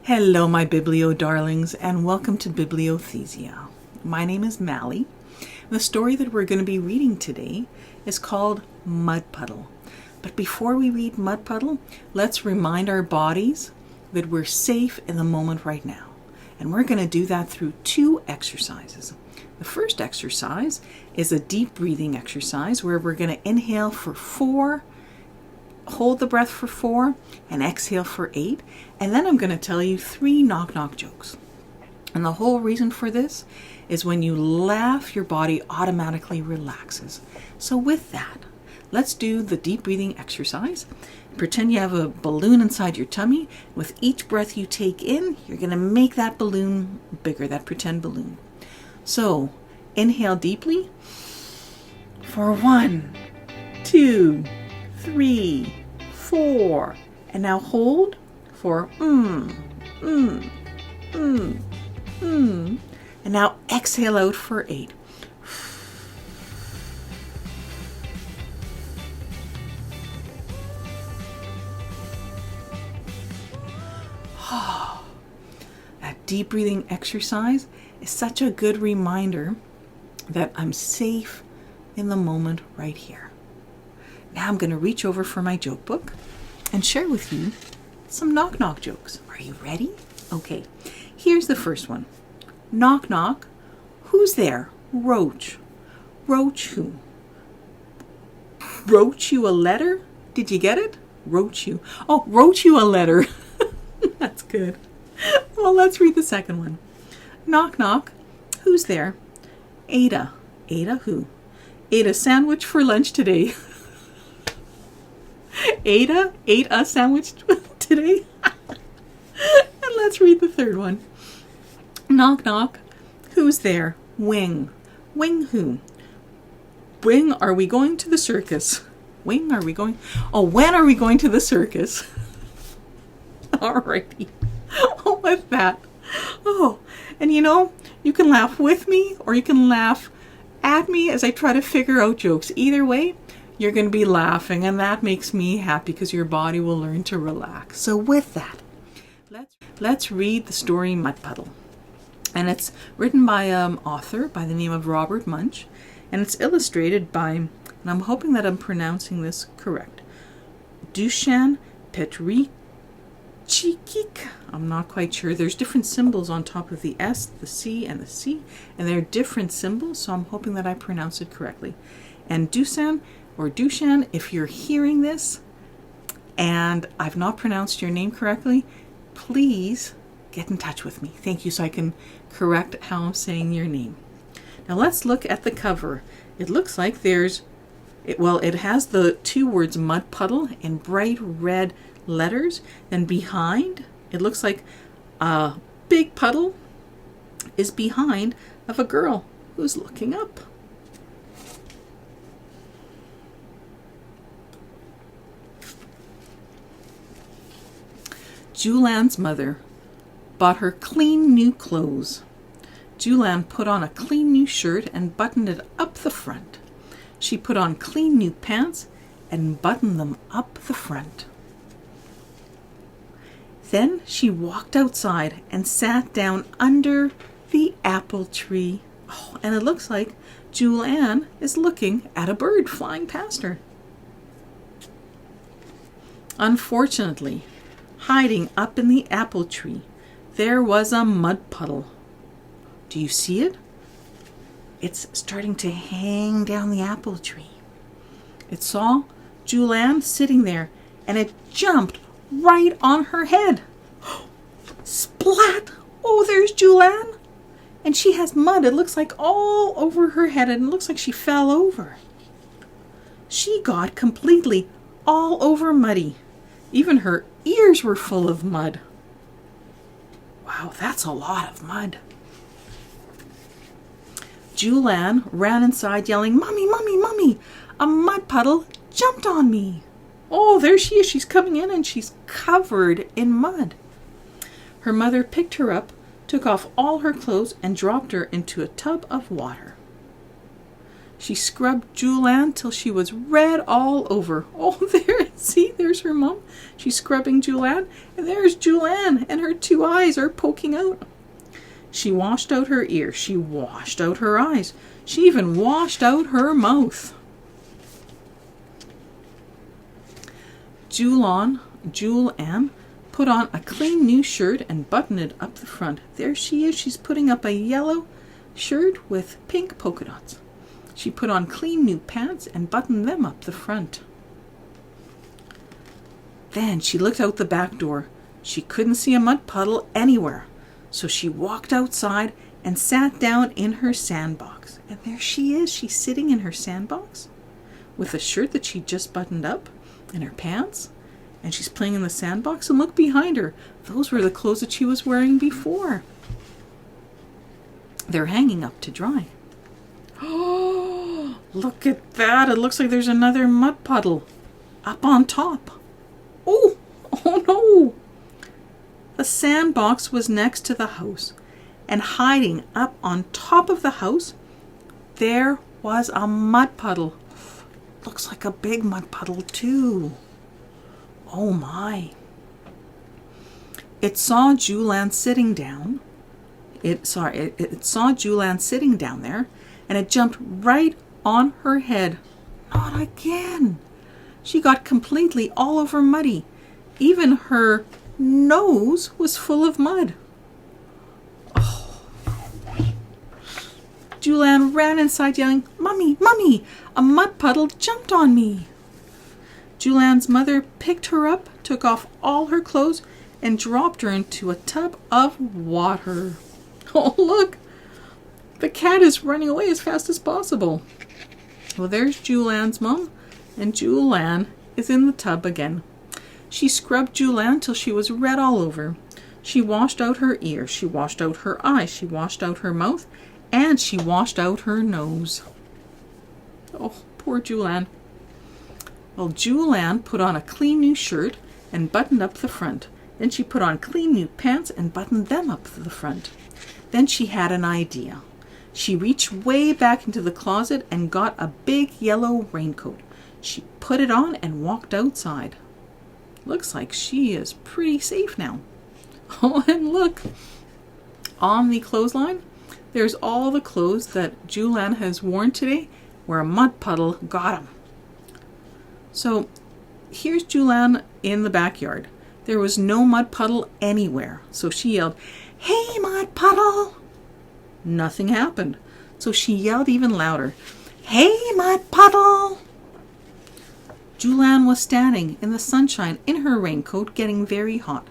Hello, my Biblio darlings, and welcome to Bibliothesia. My name is Mally. The story that we're going to be reading today is called Mud Puddle. But before we read Mud Puddle, let's remind our bodies that we're safe in the moment right now. And we're going to do that through two exercises. The first exercise is a deep breathing exercise where we're going to inhale for 4, hold the breath for 4, and exhale for 8. And then I'm going to tell you 3 knock-knock jokes. And the whole reason for this is when you laugh, your body automatically relaxes. So with that, let's do the deep breathing exercise. Pretend you have a balloon inside your tummy. With each breath you take in, you're going to make that balloon bigger, that pretend balloon. So inhale deeply for 1, 2, 3, 4, and now hold for and now exhale out for 8. That deep breathing exercise is such a good reminder that I'm safe in the moment right here. Now I'm going to reach over for my joke book and share with you some knock-knock jokes. Are you ready? Okay, here's the first one. Knock, knock. Who's there? Roach. Roach who? Wrote you a letter? Did you get it? Wrote you. Oh, wrote you a letter. That's good. Well, let's read the second one. Knock, knock. Who's there? Ada. Ada who? Ate a sandwich for lunch today. Ada ate a sandwich today. And let's read the third one. Knock, knock. Who's there? Wing. Wing who? Wing, are we going to the circus? Wing, are we going? Oh, when are we going to the circus? Alrighty. Oh, with that. Oh, and you can laugh with me or you can laugh at me as I try to figure out jokes. Either way, you're going to be laughing, and that makes me happy because your body will learn to relax. So with that, let's read the story Mud Puddle. And it's written by an author by the name of Robert Munch, and it's illustrated by, and I'm hoping that I'm pronouncing this correct, Dusan Petrichik. I'm not quite sure. There's different symbols on top of the S, the C, and the C, and they're different symbols, so I'm hoping that I pronounce it correctly. And Dusan, or Dushan, if you're hearing this and I've not pronounced your name correctly, please get in touch with me. Thank you, so I can correct how I'm saying your name. Now let's look at the cover. It looks like it has the 2 words Mud Puddle in bright red letters. Then behind, it looks like a big puddle is behind of a girl who's looking up. Julian's mother bought her clean new clothes. Julian put on a clean new shirt and buttoned it up the front. She put on clean new pants and buttoned them up the front. Then she walked outside and sat down under the apple tree. Oh, and it looks like Julian is looking at a bird flying past her. Unfortunately, hiding up in the apple tree, there was a mud puddle. Do you see it? It's starting to hang down the apple tree. It saw Julian sitting there, and it jumped right on her head. Splat! Oh, there's Julian. And she has mud, it looks like, all over her head, and it looks like she fell over. She got completely all over muddy. Even her ears were full of mud. Wow, that's a lot of mud. Julian ran inside yelling, "Mommy, Mommy, Mommy, a mud puddle jumped on me." Oh, there she is. She's coming in and she's covered in mud. Her mother picked her up, took off all her clothes, and dropped her into a tub of water. She scrubbed Julianne till she was red all over. Oh, there, see, there's her mom. She's scrubbing Julianne, and there's Julianne, and her 2 eyes are poking out. She washed out her ears. She washed out her eyes. She even washed out her mouth. Julianne put on a clean new shirt and buttoned it up the front. There she is. She's putting up a yellow shirt with pink polka dots. She put on clean new pants and buttoned them up the front. Then she looked out the back door. She couldn't see a mud puddle anywhere. So she walked outside and sat down in her sandbox. And there she is. She's sitting in her sandbox with a shirt that she just buttoned up and her pants. And she's playing in the sandbox. And look behind her. Those were the clothes that she was wearing before. They're hanging up to dry. Oh, look at that. It looks like there's another mud puddle up on top. Oh no. The sandbox was next to the house, and hiding up on top of the house, there was a mud puddle. Looks like a big mud puddle too. Oh my. It saw Julianne sitting down. It saw Julianne sitting down there, and it jumped right on her head. Not again. She got completely all over muddy. Even her nose was full of mud. Oh. Julianne ran inside yelling, "Mummy, Mummy, a mud puddle jumped on me." Julianne's mother picked her up, took off all her clothes, and dropped her into a tub of water. Oh, look! The cat is running away as fast as possible. Well, there's Julianne's mom, and Julianne is in the tub again. She scrubbed Julianne till she was red all over. She washed out her ears, she washed out her eyes, she washed out her mouth, and she washed out her nose. Oh, poor Julianne. Well, Julianne put on a clean new shirt and buttoned up the front. Then she put on clean new pants and buttoned them up the front. Then she had an idea. She reached way back into the closet and got a big yellow raincoat. She put it on and walked outside. Looks like she is pretty safe now. Oh, and look, on the clothesline, there's all the clothes that Julianne has worn today where a mud puddle got them. So here's Julianne in the backyard. There was no mud puddle anywhere. So she yelled, "Hey, mud puddle!" Nothing happened. So she yelled even louder, "Hey, mud puddle!" Julianne was standing in the sunshine in her raincoat, getting very hot.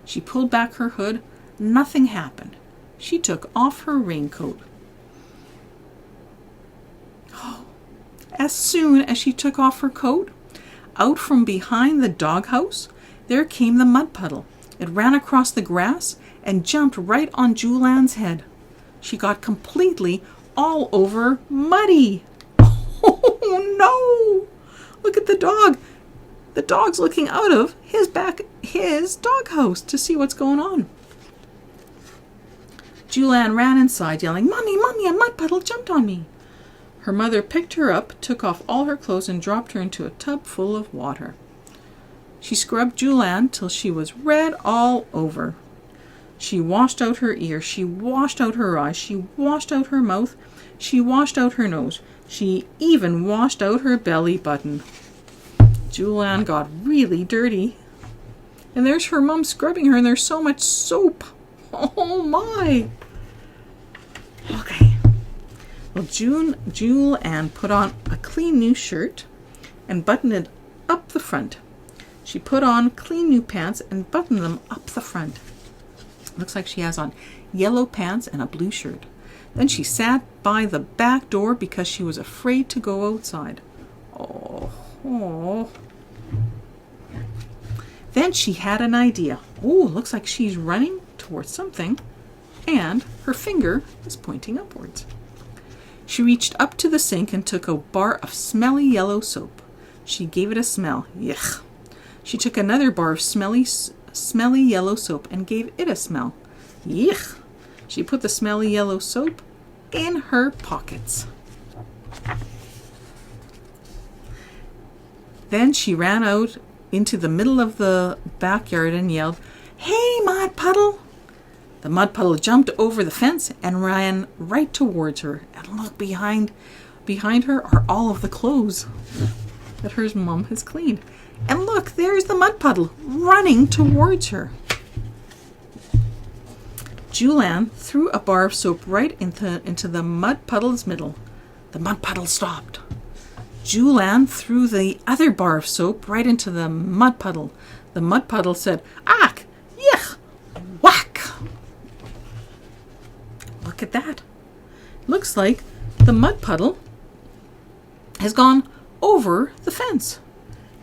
She pulled back her hood. Nothing happened. She took off her raincoat. As soon as she took off her coat, out from behind the doghouse, there came the mud puddle. It ran across the grass and jumped right on Julianne's head. She got completely all over muddy. Oh no! Look at the dog. The dog's looking out of his doghouse to see what's going on. Julianne ran inside yelling, "Mommy, Mommy, a mud puddle jumped on me." Her mother picked her up, took off all her clothes, and dropped her into a tub full of water. She scrubbed Julianne till she was red all over. She washed out her ears, she washed out her eyes, she washed out her mouth, she washed out her nose, she even washed out her belly button. Julianne got really dirty. And there's her mom scrubbing her, and there's so much soap. Oh my! Okay. Well, Julianne put on a clean new shirt and buttoned it up the front. She put on clean new pants and buttoned them up the front. Looks like she has on yellow pants and a blue shirt. Then she sat by the back door because she was afraid to go outside. Oh. Then she had an idea. Oh, looks like she's running towards something, and her finger is pointing upwards. She reached up to the sink and took a bar of smelly yellow soap. She gave it a smell. Yuck. She took another bar of smelly yellow soap and gave it a smell. Yuck. She put the smelly yellow soap in her pockets. Then she ran out into the middle of the backyard and yelled, "Hey, Mud Puddle!" The Mud Puddle jumped over the fence and ran right towards her. And look, behind her are all of the clothes that her mom has cleaned. And look, there's the Mud Puddle running towards her. Julian threw a bar of soap right into the Mud Puddle's middle. The Mud Puddle stopped. Julian threw the other bar of soap right into the Mud Puddle. The Mud Puddle said, "Ack! Yuck! Whack!" Look at that. Looks like the Mud Puddle has gone over the fence.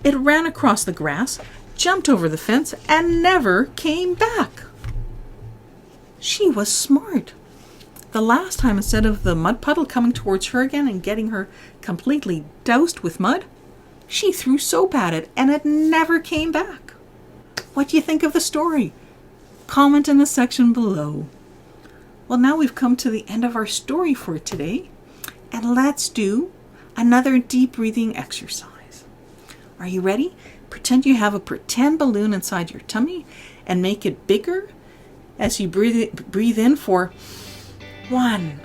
It ran across the grass, jumped over the fence, and never came back. She was smart. The last time, instead of the Mud Puddle coming towards her again and getting her completely doused with mud, she threw soap at it and it never came back. What do you think of the story? Comment in the section below. Well, now we've come to the end of our story for today, and let's do another deep breathing exercise. Are you ready? Pretend you have a pretend balloon inside your tummy and make it bigger as you breathe in for 1,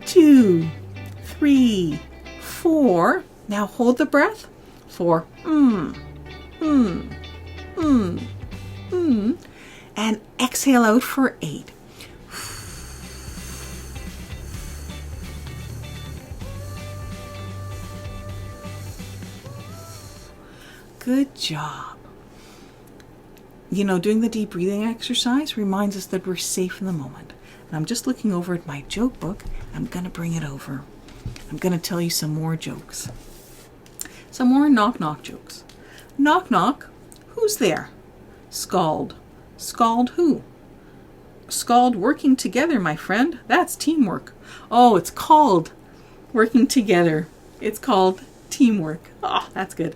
2, 3, 4. Now hold the breath for and exhale out for 8. Good job. You know, doing the deep breathing exercise reminds us that we're safe in the moment. And I'm just looking over at my joke book. I'm going to bring it over. I'm going to tell you some more jokes. Some more knock-knock jokes. Knock, knock. Who's there? Scald. Scald who? Scald working together, my friend. That's teamwork. Oh, it's called working together. It's called teamwork. Oh, that's good.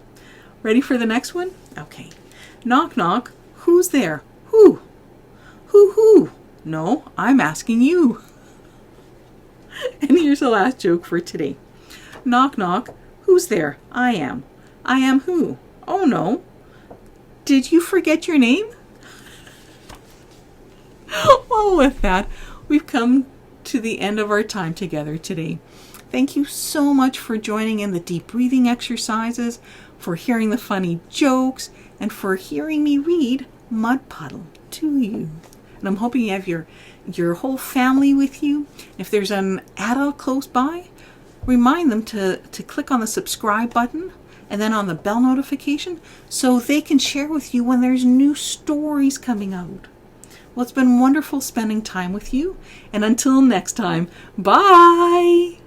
Ready for the next one? Okay. Knock, knock. Who's there? Who? Who? No, I'm asking you. And here's the last joke for today. Knock, knock. Who's there? I am. I am who? Oh, no. Did you forget your name? Well, with that, we've come to the end of our time together today. Thank you so much for joining in the deep breathing exercises, for hearing the funny jokes, and for hearing me read Mud Puddle to you. And I'm hoping you have your whole family with you. If there's an adult close by, remind them to click on the subscribe button and then on the bell notification so they can share with you when there's new stories coming out. Well, it's been wonderful spending time with you. And until next time, bye!